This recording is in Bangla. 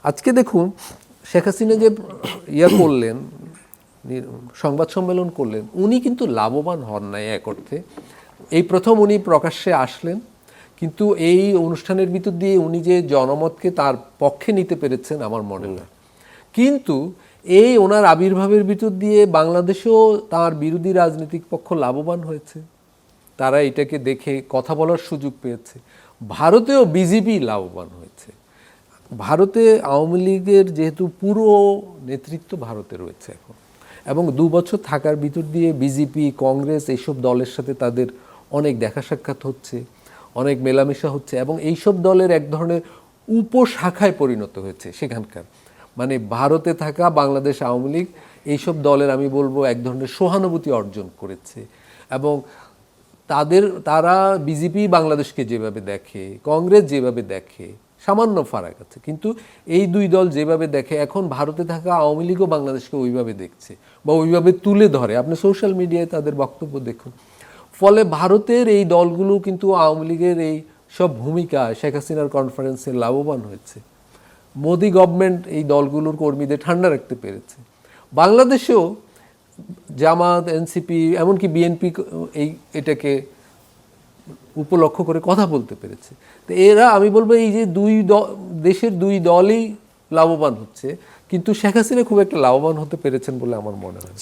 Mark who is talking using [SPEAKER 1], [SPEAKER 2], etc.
[SPEAKER 1] আজকে দেখুন শেখ হাসিনা যে করলেন, সংবাদ সম্মেলন করলেন, উনি কিন্তু লাভবান হন নাই এক অর্থে। এই প্রথম উনি প্রকাশ্যে আসলেন, কিন্তু এই অনুষ্ঠানের ভিতর দিয়ে উনি যে জনমতকে তার পক্ষে নিতে পেরেছেন আমার মনে হয়। কিন্তু এই ওনার আবির্ভাবের ভিতর দিয়ে বাংলাদেশেও তার বিরোধী রাজনৈতিক পক্ষ লাভবান হয়েছে, তারা এটাকে দেখে কথা বলার সুযোগ পেয়েছে। ভারতেও বিজেপি লাভবান হয়েছে। ভারতে আওয়ামী লীগের যেহেতু পুরো নেতৃত্ব ভারতে রয়েছে এখন, এবং 2 বছর থাকার ভিতর দিয়ে বিজেপি, কংগ্রেস এইসব দলের সাথে তাদের অনেক দেখা সাক্ষাৎ হচ্ছে, অনেক মেলামেশা হচ্ছে, এবং এইসব দলের এক ধরনের উপশাখায় পরিণত হয়েছে সেখানকার। মানে ভারতে থাকা বাংলাদেশ আওয়ামী লীগ এইসব দলের আমি বলবো এক ধরনের সহানুভূতি অর্জন করেছে, এবং তারা বিজেপি বাংলাদেশকে যেভাবে দেখে, কংগ্রেস যেভাবে দেখে, সামান্য ফারাক আছে, কিন্তু এই দুই দল যেভাবে দেখে এখন ভারতে থাকা আওয়ামী লীগও বাংলাদেশকে ওইভাবে দেখছে বা ওইভাবে তুলে ধরে। আপনি সোশ্যাল মিডিয়ায় তাদের বক্তব্য দেখুন। ফলে ভারতের এই দলগুলো কিন্তু আওয়ামী লীগের এই সব ভূমিকা শেখ হাসিনার কনফারেন্সে লাভবান হয়েছে। মোদি গভর্নমেন্ট এই দলগুলোর কর্মীদের ঠান্ডা রাখতে পেরেছে। বাংলাদেশেও জামাত, এনসিপি, এমনকি বিএনপি এটাকে উপলক্ষ করে কথা বলতে পেরেছে। তো এরা, আমি বলবো এই যে দেশের দুই দলই লাভবান হচ্ছে, কিন্তু শেখ হাসিনা খুব একটা লাভবান হতে পেরেছেন বলে আমার মনে হয়।